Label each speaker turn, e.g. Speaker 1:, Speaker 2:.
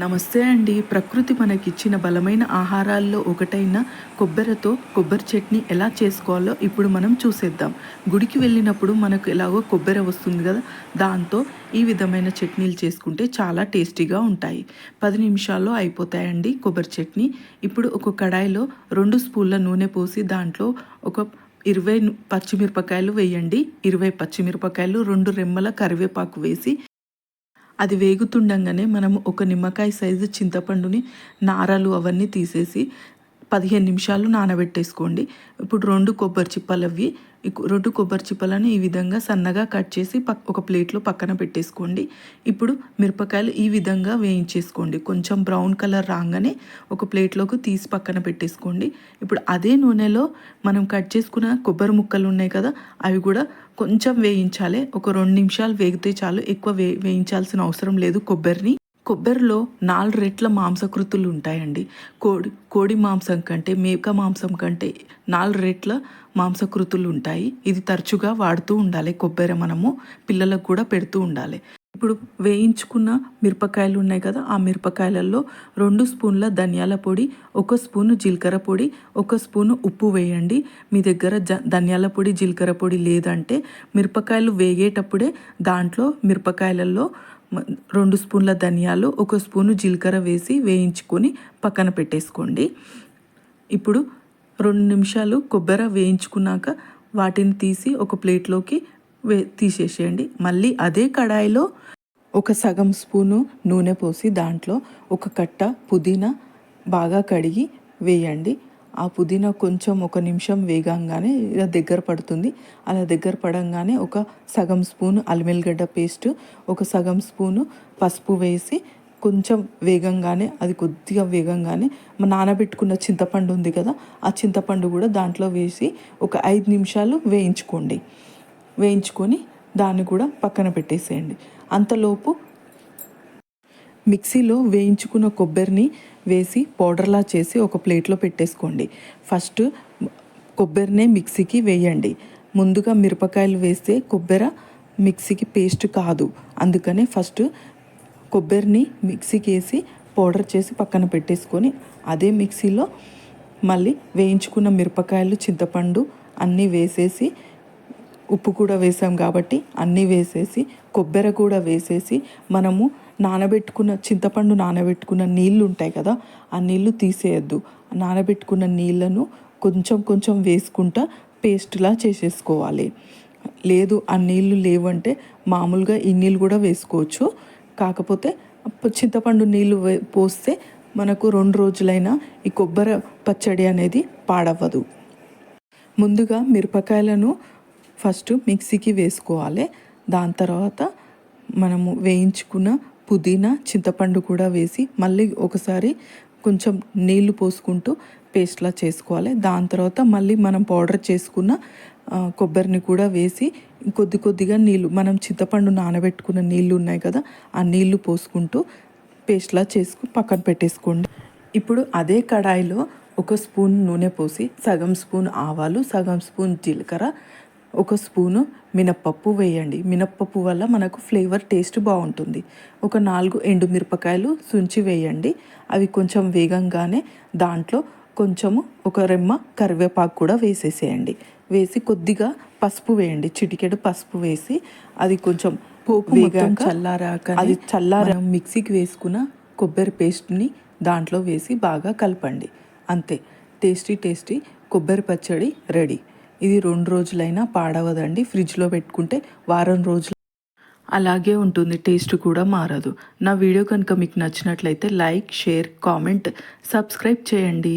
Speaker 1: నమస్తే అండి. ప్రకృతి మనకిచ్చిన బలమైన ఆహారాల్లో ఒకటైన కొబ్బరితో కొబ్బరి చట్నీ ఎలా చేసుకోవాలో ఇప్పుడు మనం చూసేద్దాం. గుడికి వెళ్ళినప్పుడు మనకు ఎలాగో కొబ్బరి వస్తుంది కదా, దాంతో ఈ విధమైన చట్నీలు చేసుకుంటే చాలా టేస్టీగా ఉంటాయి. 10 నిమిషాల్లో అయిపోతాయండి కొబ్బరి చట్నీ. ఇప్పుడు ఒక కడాయిలో 2 స్పూన్ల నూనె పోసి దాంట్లో ఒక 20 పచ్చిమిరపకాయలు వేయండి. 20 పచ్చిమిరపకాయలు, 2 రెమ్మల కరివేపాకు వేసి అది వేగుతుండగానే మనం ఒక నిమ్మకాయ సైజు చింతపండుని నారలు అవన్నీ తీసేసి 15 నిమిషాలు నానబెట్టేసుకోండి. ఇప్పుడు 2 కొబ్బరి చిప్పలు 2 కొబ్బరి చిప్పలను ఈ విధంగా సన్నగా కట్ చేసి ఒక ప్లేట్లో పక్కన పెట్టేసుకోండి. ఇప్పుడు మిరపకాయలు ఈ విధంగా వేయించేసుకోండి. కొంచెం బ్రౌన్ కలర్ రాగానే ఒక ప్లేట్లోకి తీసి పక్కన పెట్టేసుకోండి. ఇప్పుడు అదే నూనెలో మనం కట్ చేసుకున్న కొబ్బరి ముక్కలు ఉన్నాయి కదా, అవి కూడా కొంచెం వేయించాలి. ఒక 2 నిమిషాలు వేగితే చాలు, ఎక్కువ వేయించాల్సిన అవసరం లేదు. కొబ్బరిలో 4 రెట్ల మాంసకృతులు ఉంటాయండి. కోడి మాంసం కంటే, మేక మాంసం కంటే 4 రెట్ల మాంసకృతులు ఉంటాయి. ఇది తరచుగా వాడుతూ ఉండాలి. కొబ్బరి మనము పిల్లలకు కూడా పెడుతూ ఉండాలి. ఇప్పుడు వేయించుకున్న మిరపకాయలు ఉన్నాయి కదా, ఆ మిరపకాయలలో 2 స్పూన్ల ధనియాల పొడి, 1 స్పూను జీలకర్ర పొడి, 1 స్పూను ఉప్పు వేయండి. మీ దగ్గర ధనియాల పొడి, జీలకర్ర పొడి లేదంటే మిరపకాయలు వేగేటప్పుడే దాంట్లో మిరపకాయలలో 2 స్పూన్ల ధనియాలు, 1 స్పూను జీలకర్ర వేసి వేయించుకొని పక్కన పెట్టేసుకోండి. ఇప్పుడు 2 నిమిషాలు కొబ్బరి వేయించుకున్నాక వాటిని తీసి ఒక ప్లేట్లోకి తీసేసేయండి. మళ్ళీ అదే కడాయిలో ఒక సగం స్పూను నూనె పోసి దాంట్లో ఒక కట్ట పుదీనా బాగా కడిగి వేయండి. ఆ పుదీనా కొంచెం 1 నిమిషం వేగంగానే ఇలా దగ్గర పడుతుంది. అలా దగ్గర పడంగానే ఒక సగం స్పూను అల్లం వెల్లిగడ్డ పేస్ట్, ఒక సగం స్పూను పసుపు వేసి కొంచెం వేగంగానే, అది కొద్దిగా వేగంగానే నానబెట్టుకున్న చింతపండు ఉంది కదా, ఆ చింతపండు కూడా దాంట్లో వేసి ఒక 5 నిమిషాలు వేయించుకొని దాన్ని కూడా పక్కన పెట్టేసేయండి. అంతలోపు మిక్సీలో వేయించుకున్న కొబ్బరిని వేసి పౌడర్లా చేసి ఒక ప్లేట్లో పెట్టేసుకోండి. ఫస్ట్ కొబ్బరినే మిక్సీకి వేయండి. ముందుగా మిరపకాయలు వేస్తే కొబ్బరి మిక్సీకి పేస్ట్ కాదు. అందుకనే ఫస్ట్ కొబ్బరిని మిక్సీకి వేసి పౌడర్ చేసి పక్కన పెట్టేసుకొని అదే మిక్సీలో మళ్ళీ వేయించుకున్న మిరపకాయలు, చింతపండు అన్నీ వేసేసి, ఉప్పు కూడా వేసాం కాబట్టి అన్నీ వేసేసి, కొబ్బరి కూడా వేసేసి, మనము చింతపండు నానబెట్టుకున్న నీళ్ళు ఉంటాయి కదా, ఆ నీళ్ళు తీసేయద్దు. నానబెట్టుకున్న నీళ్ళను కొంచెం వేసుకుంటా పేస్ట్లా చేసేసుకోవాలి. లేదు ఆ నీళ్ళు లేవంటే మామూలుగా ఈ నీళ్ళు కూడా వేసుకోవచ్చు. కాకపోతే చింతపండు నీళ్ళు పోస్తే మనకు 2 రోజులైనా ఈ కొబ్బరి పచ్చడి అనేది పాడవ్వదు. ముందుగా మిరపకాయలను ఫస్ట్ మిక్సీకి వేసుకోవాలి. దాని తర్వాత మనము వేయించుకున్న పుదీనా, చింతపండు కూడా వేసి మళ్ళీ ఒకసారి కొంచెం నీళ్లు పోసుకుంటూ పేస్ట్లా చేసుకోవాలి. దాని తర్వాత మళ్ళీ మనం పౌడర్ చేసుకున్న కొబ్బరిని కూడా వేసి కొద్దిగా నీళ్ళు, మనం చింతపండు నానబెట్టుకున్న నీళ్ళు ఉన్నాయి కదా, ఆ నీళ్లు పోసుకుంటూ పేస్ట్లా పక్కన పెట్టేసుకోండి. ఇప్పుడు అదే కడాయిలో 1 స్పూన్ నూనె పోసి సగం స్పూన్ ఆవాలు, సగం స్పూన్ జీలకర్ర, 1 స్పూను మినప్పప్పు వేయండి. మినప్పప్పు వల్ల మనకు ఫ్లేవర్ టేస్ట్ బాగుంటుంది. ఒక 4 ఎండుమిరపకాయలు సుంచి వేయండి. అవి కొంచెం వేగంగానే దాంట్లో కొంచెము ఒక రెమ్మ కరివేపాకు కూడా వేసేసేయండి. వేసి కొద్దిగా పసుపు వేయండి. చిటికెడు పసుపు వేసి అది కొంచెం పోపు చల్లారాక మిక్సీకి వేసుకున్న కొబ్బరి పేస్ట్ని దాంట్లో వేసి బాగా కలపండి. అంతే, టేస్టీ కొబ్బరి పచ్చడి రెడీ. ఇది 2 రోజులైనా పాడవదండి. ఫ్రిడ్జ్లో పెట్టుకుంటే వారం రోజులు అలాగే ఉంటుంది, టేస్ట్ కూడా మారదు. నా వీడియో కనుక మీకు నచ్చినట్లయితే లైక్, షేర్, కామెంట్, సబ్స్క్రైబ్ చేయండి.